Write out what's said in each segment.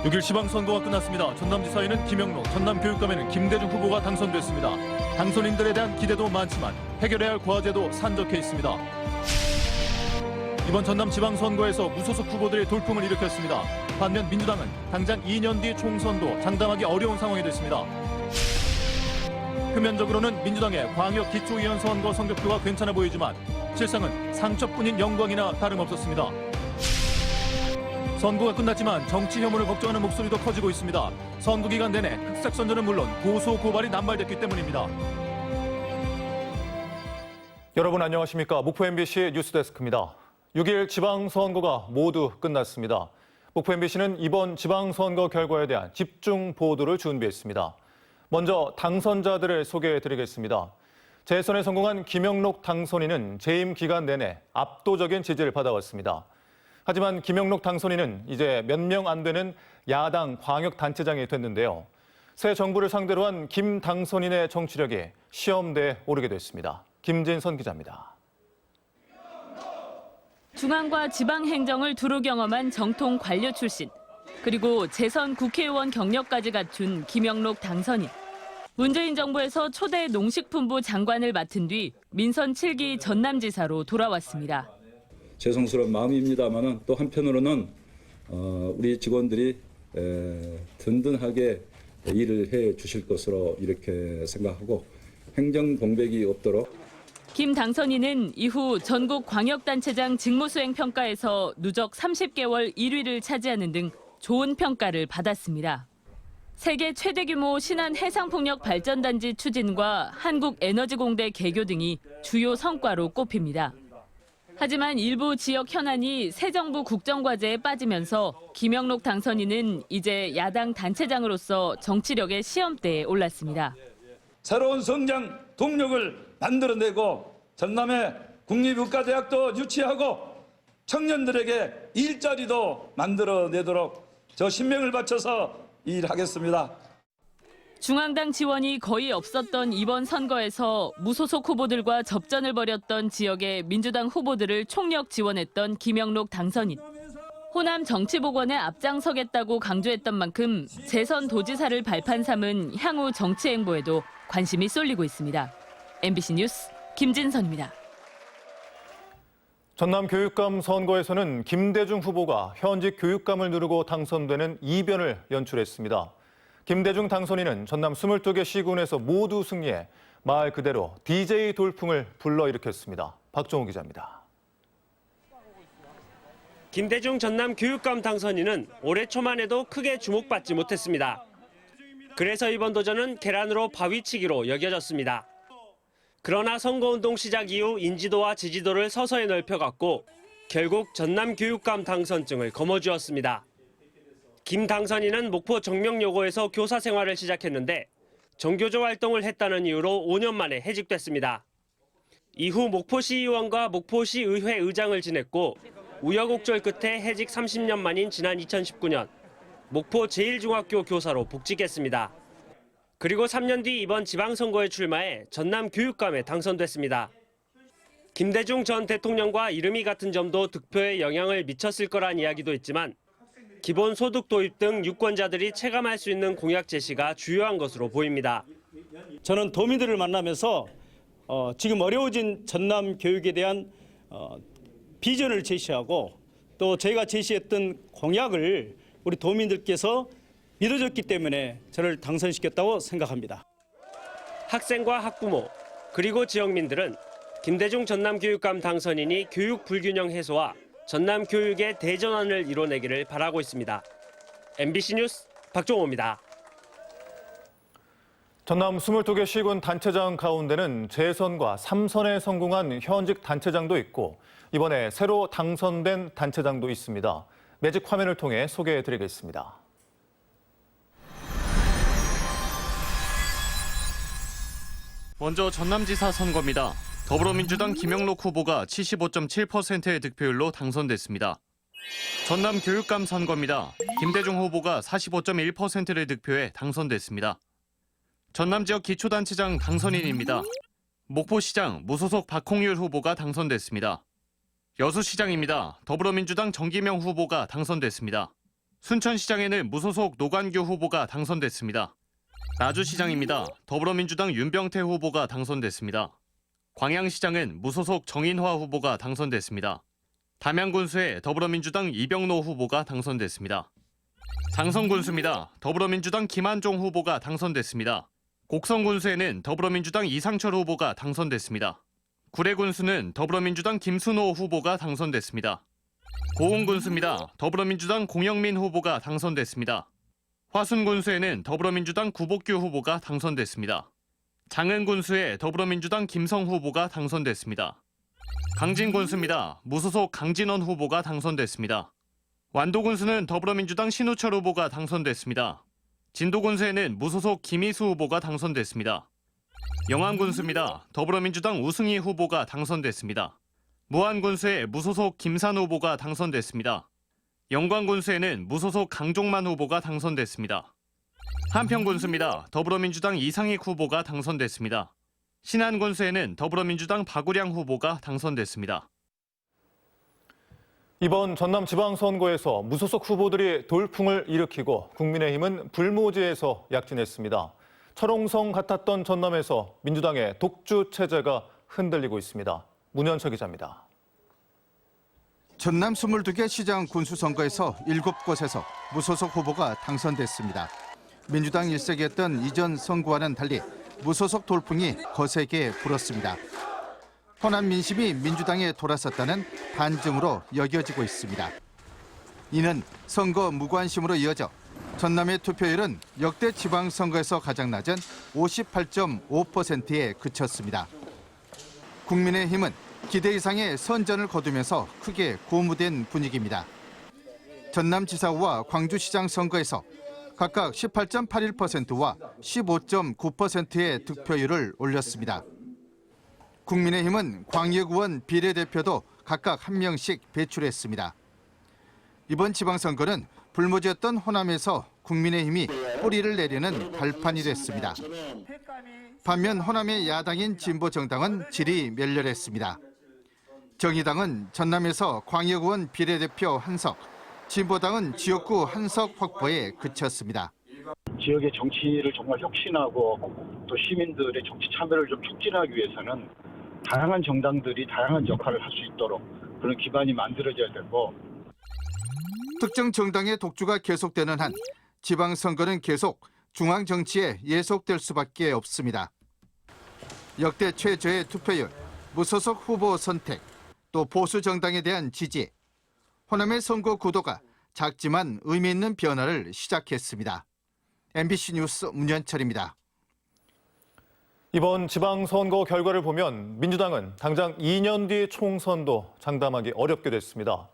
6일 지방선거가 끝났습니다. 전남지사에는 김영록, 전남교육감에는 김대중 후보가 당선됐습니다. 당선인들에 대한 기대도 많지만 해결해야 할 과제도 산적해 있습니다. 이번 전남 지방선거에서 무소속 후보들이 돌풍을 일으켰습니다. 반면 민주당은 당장 2년 뒤 총선도 장담하기 어려운 상황이 됐습니다. 표면적으로는 민주당의 광역 기초의원 선거 성적표가 괜찮아 보이지만 실상은 상처뿐인 영광이나 다름없었습니다. 선거가 끝났지만 정치 혐오를 걱정하는 목소리도 커지고 있습니다. 선거 기간 내내 흑색 선전은 물론 고소 고발이 남발됐기 때문입니다. 여러분 안녕하십니까? 목포 MBC 뉴스데스크입니다. 6일 지방선거가 모두 끝났습니다. 목포 MBC는 이번 지방선거 결과에 대한 집중 보도를 준비했습니다. 먼저 당선자들을 소개해드리겠습니다. 재선에 성공한 김영록 당선인은 재임 기간 내내 압도적인 지지를 받아왔습니다. 하지만 김영록 당선인은 이제 몇 명 안 되는 야당 광역단체장이 됐는데요. 새 정부를 상대로 한 김 당선인의 정치력이 시험대에 오르게 됐습니다. 김진선 기자입니다. 중앙과 지방 행정을 두루 경험한 정통 관료 출신, 그리고 재선 국회의원 경력까지 갖춘 김영록 당선인. 문재인 정부에서 초대 농식품부 장관을 맡은 뒤 민선 7기 전남지사로 돌아왔습니다. 죄송스러운 마음입니다만은 또 한편으로는 우리 직원들이 든든하게 일을 해 주실 것으로 이렇게 생각하고 행정 공백이 없도록. 김 당선인은 이후 전국 광역단체장 직무수행 평가에서 누적 30개월 1위를 차지하는 등 좋은 평가를 받았습니다. 세계 최대 규모 신안 해상풍력 발전단지 추진과 한국에너지공대 개교 등이 주요 성과로 꼽힙니다. 하지만 일부 지역 현안이 새 정부 국정과제에 빠지면서 김영록 당선인은 이제 야당 단체장으로서 정치력의 시험대에 올랐습니다. 새로운 성장 동력을 만들어내고 전남의 국립의과대학도 유치하고 청년들에게 일자리도 만들어내도록 저 신명을 바쳐서 일하겠습니다. 중앙당 지원이 거의 없었던 이번 선거에서 무소속 후보들과 접전을 벌였던 지역의 민주당 후보들을 총력 지원했던 김영록 당선인. 호남 정치복원에 앞장서겠다고 강조했던 만큼 재선 도지사를 발판 삼은 향후 정치 행보에도 관심이 쏠리고 있습니다. MBC 뉴스 김진선입니다. 전남교육감 선거에서는 김대중 후보가 현직 교육감을 누르고 당선되는 이변을 연출했습니다. 김대중 당선인은 전남 22개 시군에서 모두 승리해 말 그대로 DJ 돌풍을 불러일으켰습니다. 박종호 기자입니다. 김대중 전남 교육감 당선인은 올해 초만 해도 크게 주목받지 못했습니다. 그래서 이번 도전은 계란으로 바위치기로 여겨졌습니다. 그러나 선거운동 시작 이후 인지도와 지지도를 서서히 넓혀갔고 결국 전남 교육감 당선증을 거머쥐었습니다. 김 당선인은 목포 정명여고에서 교사 생활을 시작했는데 정교조 활동을 했다는 이유로 5년 만에 해직됐습니다. 이후 목포시의원과 목포시의회 의장을 지냈고 우여곡절 끝에 해직 30년 만인 지난 2019년 목포 제1중학교 교사로 복직했습니다. 그리고 3년 뒤 이번 지방선거에 출마해 전남 교육감에 당선됐습니다. 김대중 전 대통령과 이름이 같은 점도 득표에 영향을 미쳤을 거란 이야기도 있지만 기본소득 도입 등 유권자들이 체감할 수 있는 공약 제시가 주요한 것으로 보입니다. 저는 도민들을 만나면서 지금 어려워진 전남 교육에 대한 비전을 제시하고 또 저희가 제시했던 공약을 우리 도민들께서 믿어줬기 때문에 저를 당선시켰다고 생각합니다. 학생과 학부모 그리고 지역민들은 김대중 전남교육감 당선인이 교육 불균형 해소와 전남 교육의 대전환을 이뤄내기를 바라고 있습니다. MBC 뉴스 박종호입니다. 전남 22개 시군 단체장 가운데는 재선과 3선에 성공한 현직 단체장도 있고 이번에 새로 당선된 단체장도 있습니다. 매직 화면을 통해 소개해드리겠습니다. 먼저 전남지사 선거입니다. 더불어민주당 김영록 후보가 75.7%의 득표율로 당선됐습니다. 전남 교육감 선거입니다. 김대중 후보가 45.1%를 득표해 당선됐습니다. 전남 지역 기초단체장 당선인입니다. 목포시장 무소속 박홍률 후보가 당선됐습니다. 여수시장입니다. 더불어민주당 정기명 후보가 당선됐습니다. 순천시장에는 무소속 노관규 후보가 당선됐습니다. 나주시장입니다. 더불어민주당 윤병태 후보가 당선됐습니다. 광양시장은 무소속 정인화 후보가 당선됐습니다. 담양군수에 더불어민주당 이병로 후보가 당선됐습니다. 장성군수입니다. 더불어민주당 김한종 후보가 당선됐습니다. 곡성군수에는 더불어민주당 이상철 후보가 당선됐습니다. 구례군수는 더불어민주당 김순호 후보가 당선됐습니다. 고흥군수입니다. 더불어민주당 공영민 후보가 당선됐습니다. 화순군수에는 더불어민주당 구복규 후보가 당선됐습니다. 장흥군수에 더불어민주당 김성 후보가 당선됐습니다. 강진군수입니다. 무소속 강진원 후보가 당선됐습니다. 완도군수는 더불어민주당 신우철 후보가 당선됐습니다. 진도군수에는 무소속 김희수 후보가 당선됐습니다. 영암군수입니다. 더불어민주당 우승희 후보가 당선됐습니다. 무안군수에 무소속 김산 후보가 당선됐습니다. 영광군수에는 무소속 강종만 후보가 당선됐습니다. 한평군수입니다. 더불어민주당 이상익 후보가 당선됐습니다. 신안군수에는 더불어민주당 박우량 후보가 당선됐습니다. 이번 전남 지방선거에서 무소속 후보들이 돌풍을 일으키고 국민의힘은 불모지에서 약진했습니다. 철옹성 같았던 전남에서 민주당의 독주 체제가 흔들리고 있습니다. 문현철 기자입니다. 전남 22개 시장 군수선거에서 7곳에서 무소속 후보가 당선됐습니다. 민주당 일색이었던 이전 선거와는 달리 무소속 돌풍이 거세게 불었습니다. 호남 민심이 민주당에 돌아섰다는 반증으로 여겨지고 있습니다. 이는 선거 무관심으로 이어져 전남의 투표율은 역대 지방선거에서 가장 낮은 58.5%에 그쳤습니다. 국민의힘은 기대 이상의 선전을 거두면서 크게 고무된 분위기입니다. 전남지사와 광주시장 선거에서 각각 18.81%와 15.9%의 득표율을 올렸습니다. 국민의힘은 광역의원 비례대표도 각각 1명씩 배출했습니다. 이번 지방선거는 불모지였던 호남에서 국민의힘이 뿌리를 내리는 발판이 됐습니다. 반면 호남의 야당인 진보정당은 질이 멸렬했습니다. 정의당은 전남에서 광역의원 비례대표 한석, 진보당은 지역구 한석 확보에 그쳤습니다. 지역의 정치를 정말 혁신하고 또 시민들의 정치 참여를 좀 촉진하기 위해서는 다양한 정당들이 다양한 역할을 할 수 있도록 그런 기반이 만들어져야 되고, 특정 정당의 독주가 계속되는 한 지방선거는 계속 중앙 정치에 예속될 수밖에 없습니다. 역대 최저의 투표율, 무소속 후보 선택, 또 보수 정당에 대한 지지, 호남의 선거 구도가 작지만 의미 있는 변화를 시작했습니다. MBC 뉴스 문현철입니다. 이번 지방선거 결과를 보면 민주당은 당장 2년 뒤 총선도 장담하기 어렵게 됐습니다.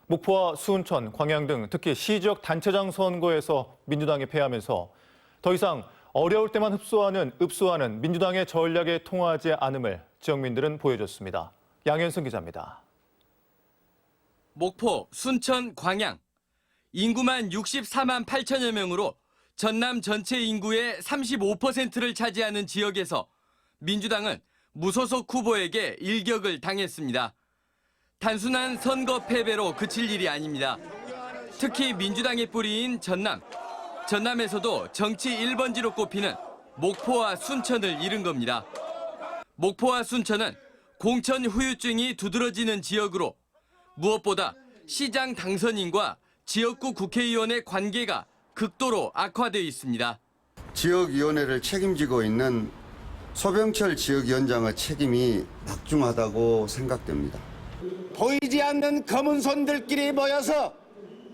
목포와 순천, 광양 등 특히 시지역 단체장 선거에서 민주당이 패하면서 더 이상 어려울 때만 읍소하는 민주당의 전략에 통하지 않음을 지역민들은 보여줬습니다. 양현승 기자입니다. 목포, 순천, 광양. 인구만 64만 8천여 명으로 전남 전체 인구의 35%를 차지하는 지역에서 민주당은 무소속 후보에게 일격을 당했습니다. 단순한 선거 패배로 그칠 일이 아닙니다. 특히 민주당의 뿌리인 전남에서도 정치 1번지로 꼽히는 목포와 순천을 잃은 겁니다. 목포와 순천은 공천 후유증이 두드러지는 지역으로 무엇보다 시장 당선인과 지역구 국회의원의 관계가 극도로 악화되어 있습니다. 지역위원회를 책임지고 있는 소병철 지역위원장의 책임이 막중하다고 생각됩니다. 보이지 않는 검은 손들끼리 모여서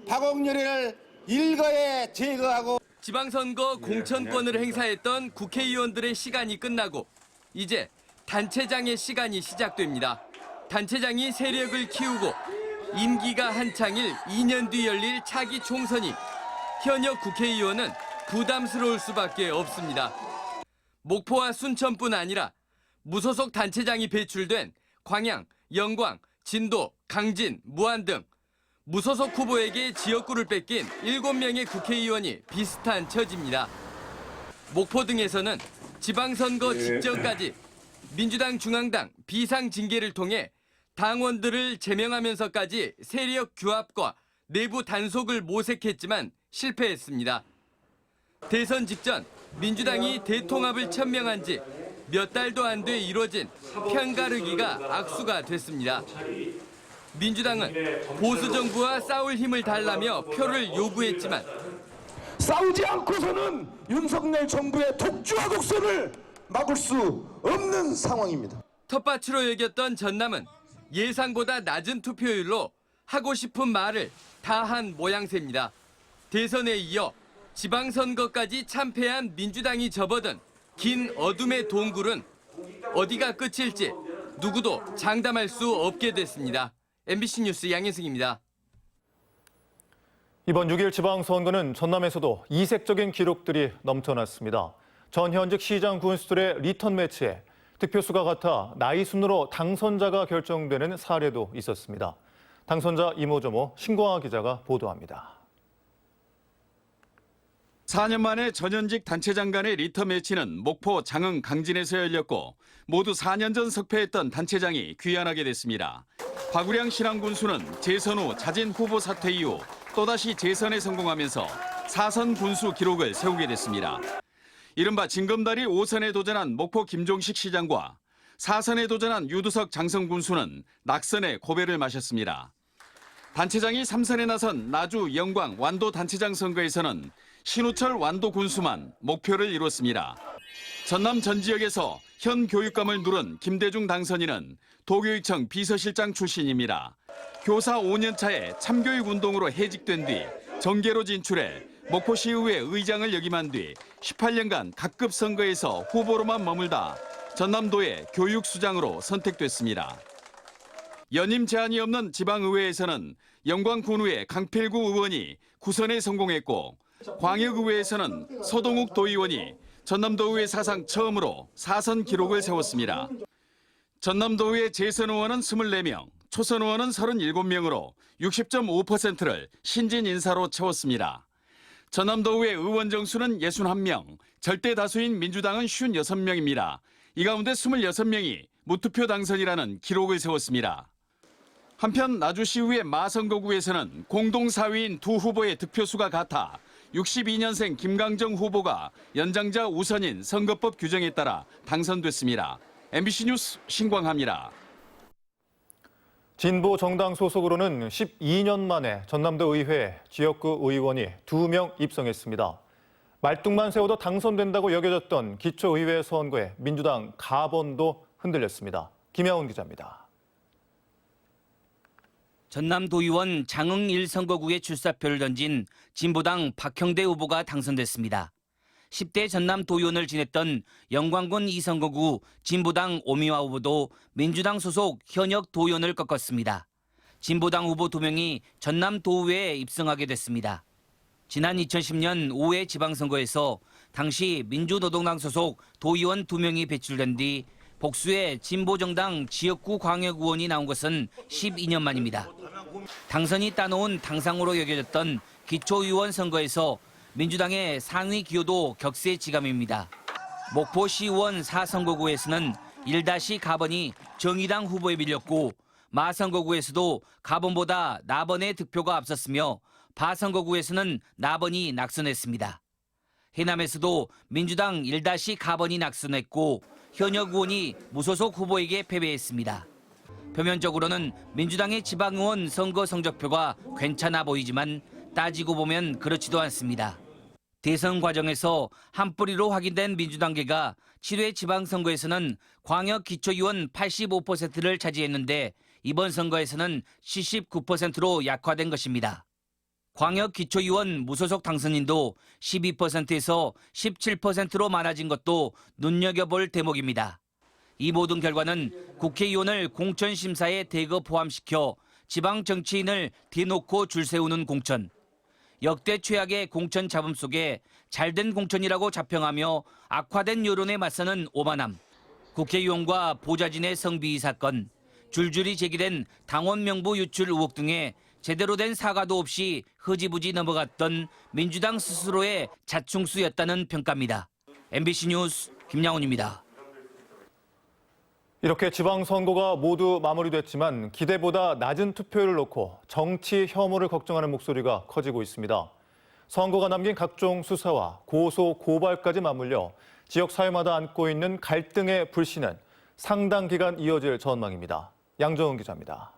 박홍렬을 일거에 제거하고 지방선거 공천권을 행사했던 국회의원들의 시간이 끝나고 이제 단체장의 시간이 시작됩니다. 단체장이 세력을 키우고 임기가 한창일 2년 뒤 열릴 차기 총선이 현역 국회의원은 부담스러울 수밖에 없습니다. 목포와 순천뿐 아니라 무소속 단체장이 배출된 광양, 영광, 진도, 강진, 무안 등 무소속 후보에게 지역구를 뺏긴 7명의 국회의원이 비슷한 처지입니다. 목포 등에서는 지방선거 직전까지 민주당 중앙당 비상징계를 통해 당원들을 제명하면서까지 세력 규합과 내부 단속을 모색했지만 실패했습니다. 대선 직전 민주당이 대통합을 천명한 지 몇 달도 안 돼 이뤄진 편가르기가 악수가 됐습니다. 민주당은 보수 정부와 싸울 힘을 달라며 표를 요구했지만 싸우지 않고서는 윤석열 정부의 독주와 독선을 막을 수 없는 상황입니다. 텃밭으로 여겼던 전남은 예상보다 낮은 투표율로 하고 싶은 말을 다 한 모양새입니다. 대선에 이어 지방선거까지 참패한 민주당이 접어든 긴 어둠의 동굴은 어디가 끝일지 누구도 장담할 수 없게 됐습니다. MBC 뉴스 양현승입니다. 이번 6일 지방선거는 전남에서도 이색적인 기록들이 넘쳐났습니다. 전현직 시장 군수들의 리턴 매치에 득표수가 같아 나이 순으로 당선자가 결정되는 사례도 있었습니다. 당선자 이모저모 신광하 기자가 보도합니다. 4년 만에 전현직 단체장 간의 리턴 매치는 목포, 장흥, 강진에서 열렸고 모두 4년 전 석패했던 단체장이 귀환하게 됐습니다. 박우량 신항군수는 재선 후 자진 후보 사퇴 이후 또다시 재선에 성공하면서 4선 군수 기록을 세우게 됐습니다. 이른바 징검다리 5선에 도전한 목포 김종식 시장과 4선에 도전한 유두석 장성 군수는 낙선의 고배를 마셨습니다. 단체장이 3선에 나선 나주, 영광, 완도 단체장 선거에서는 신우철 완도 군수만 목표를 이뤘습니다. 전남 전 지역에서 현 교육감을 누른 김대중 당선인은 도교육청 비서실장 출신입니다. 교사 5년 차에 참교육 운동으로 해직된 뒤 정계로 진출해 목포시의회 의장을 역임한 뒤 18년간 각급 선거에서 후보로만 머물다 전남도의 교육수장으로 선택됐습니다. 연임 제한이 없는 지방의회에서는 영광군의회 강필구 의원이 9선에 성공했고 광역의회에서는 서동욱 도의원이 전남도의회 사상 처음으로 4선 기록을 세웠습니다. 전남도의회 재선 의원은 24명, 초선 의원은 37명으로 60.5%를 신진 인사로 채웠습니다. 전남도의회 의원 정수는 61명, 절대 다수인 민주당은 56명입니다. 이 가운데 26명이 무투표 당선이라는 기록을 세웠습니다. 한편 나주시의회 마선거구에서는 공동 4위인 두 후보의 득표수가 같아 62년생 김강정 후보가 연장자 우선인 선거법 규정에 따라 당선됐습니다. MBC 뉴스 신광하입니다. 진보 정당 소속으로는 12년 만에 전남도 의회 지역구 의원이 2명 입성했습니다. 말뚝만 세워도 당선된다고 여겨졌던 기초의회 선거에 민주당 가번도 흔들렸습니다. 김야훈 기자입니다. 전남도의원 장흥 1선거구에 출사표를 던진 진보당 박형대 후보가 당선됐습니다. 10대 전남도의원을 지냈던 영광군 2선거구 진보당 오미화 후보도 민주당 소속 현역 도의원을 꺾었습니다. 진보당 후보 2명이 전남도의회에 입성하게 됐습니다. 지난 2010년 5회 지방선거에서 당시 민주노동당 소속 도의원 2명이 배출된 뒤 복수의 진보정당 지역구 광역의원이 나온 것은 12년 만입니다. 당선이 따놓은 당상으로 여겨졌던 기초의원 선거에서 민주당의 상위 기여도 격세지감입니다. 목포시의원 4선거구에서는 1-가번이 정의당 후보에 밀렸고 마선거구에서도 가번보다 나번의 득표가 앞섰으며 바선거구에서는 나번이 낙선했습니다. 해남에서도 민주당 1-가번이 낙선했고 현역 의원이 무소속 후보에게 패배했습니다. 표면적으로는 민주당의 지방의원 선거 성적표가 괜찮아 보이지만 따지고 보면 그렇지도 않습니다. 대선 과정에서 한 뿌리로 확인된 민주당계가 7회 지방선거에서는 광역 기초의원 85%를 차지했는데 이번 선거에서는 79%로 약화된 것입니다. 광역 기초의원 무소속 당선인도 12%에서 17%로 많아진 것도 눈여겨볼 대목입니다. 이 모든 결과는 국회의원을 공천심사에 대거 포함시켜 지방 정치인을 대놓고 줄 세우는 공천, 역대 최악의 공천 잡음 속에 잘된 공천이라고 자평하며 악화된 여론에 맞서는 오만함, 국회의원과 보좌진의 성비위 사건, 줄줄이 제기된 당원 명부 유출 의혹 등에 제대로 된 사과도 없이 흐지부지 넘어갔던 민주당 스스로의 자충수였다는 평가입니다. MBC 뉴스 김양훈입니다. 이렇게 지방선거가 모두 마무리됐지만 기대보다 낮은 투표율을 놓고 정치 혐오를 걱정하는 목소리가 커지고 있습니다. 선거가 남긴 각종 수사와 고소, 고발까지 맞물려 지역 사회마다 안고 있는 갈등의 불씨는 상당 기간 이어질 전망입니다. 양정은 기자입니다.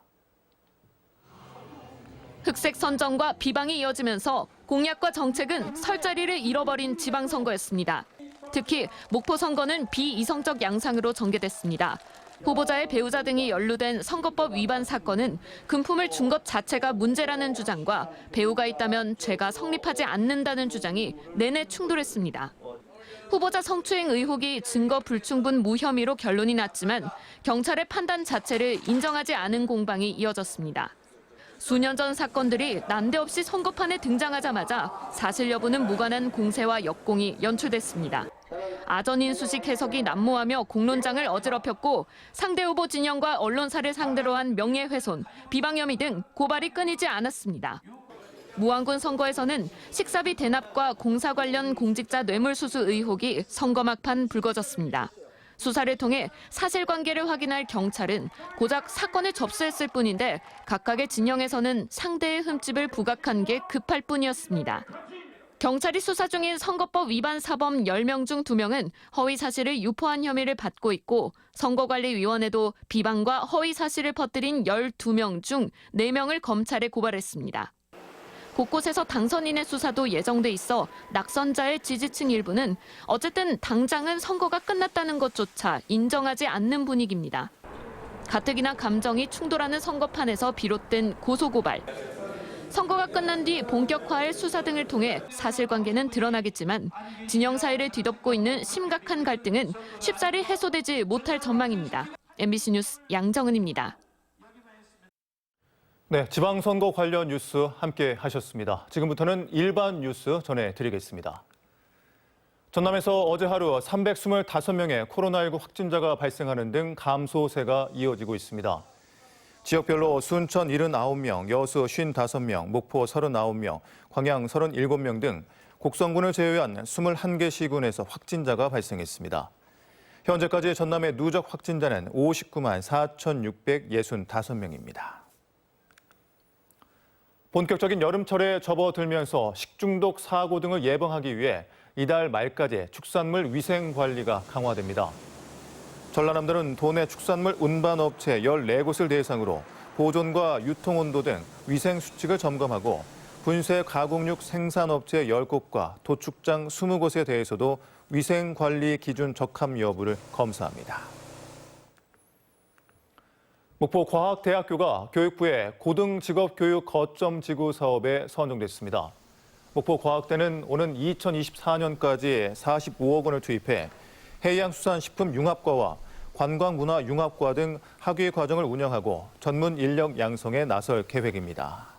흑색 선전과 비방이 이어지면서 공약과 정책은 설 자리를 잃어버린 지방선거였습니다. 특히 목포 선거는 비이성적 양상으로 전개됐습니다. 후보자의 배우자 등이 연루된 선거법 위반 사건은 금품을 준 것 자체가 문제라는 주장과 배우가 있다면 죄가 성립하지 않는다는 주장이 내내 충돌했습니다. 후보자 성추행 의혹이 증거 불충분 무혐의로 결론이 났지만 경찰의 판단 자체를 인정하지 않은 공방이 이어졌습니다. 수년 전 사건들이 난데없이 선거판에 등장하자마자 사실 여부는 무관한 공세와 역공이 연출됐습니다. 아전인수식 해석이 난무하며 공론장을 어지럽혔고 상대 후보 진영과 언론사를 상대로 한 명예훼손, 비방 혐의 등 고발이 끊이지 않았습니다. 무안군 선거에서는 식사비 대납과 공사 관련 공직자 뇌물수수 의혹이 선거 막판 불거졌습니다. 수사를 통해 사실관계를 확인할 경찰은 고작 사건을 접수했을 뿐인데 각각의 진영에서는 상대의 흠집을 부각한 게 급할 뿐이었습니다. 경찰이 수사 중인 선거법 위반 사범 10명 중 2명은 허위 사실을 유포한 혐의를 받고 있고 선거관리위원회도 비방과 허위 사실을 퍼뜨린 12명 중 4명을 검찰에 고발했습니다. 곳곳에서 당선인의 수사도 예정돼 있어 낙선자의 지지층 일부는 어쨌든 당장은 선거가 끝났다는 것조차 인정하지 않는 분위기입니다. 가뜩이나 감정이 충돌하는 선거판에서 비롯된 고소고발. 선거가 끝난 뒤 본격화할 수사 등을 통해 사실관계는 드러나겠지만 진영 사이를 뒤덮고 있는 심각한 갈등은 쉽사리 해소되지 못할 전망입니다. MBC 뉴스 양정은입니다. 네, 지방선거 관련 뉴스 함께 하셨습니다. 지금부터는 일반 뉴스 전해드리겠습니다. 전남에서 어제 하루 325명의 코로나19 확진자가 발생하는 등 감소세가 이어지고 있습니다. 지역별로 순천 79명, 여수 55명, 목포 39명, 광양 37명 등 곡성군을 제외한 21개 시군에서 확진자가 발생했습니다. 현재까지 전남의 누적 확진자는 59만 4,665명입니다. 본격적인 여름철에 접어들면서 식중독 사고 등을 예방하기 위해 이달 말까지 축산물 위생 관리가 강화됩니다. 전라남도는 도내 축산물 운반업체 14곳을 대상으로 보존과 유통온도 등 위생 수칙을 점검하고 분쇄 가공육 생산업체 10곳과 도축장 20곳에 대해서도 위생 관리 기준 적합 여부를 검사합니다. 목포과학대학교가 교육부의 고등직업교육 거점 지구 사업에 선정됐습니다. 목포과학대는 오는 2024년까지 45억 원을 투입해 해양수산식품융합과와 관광문화융합과 등 학위 과정을 운영하고 전문 인력 양성에 나설 계획입니다.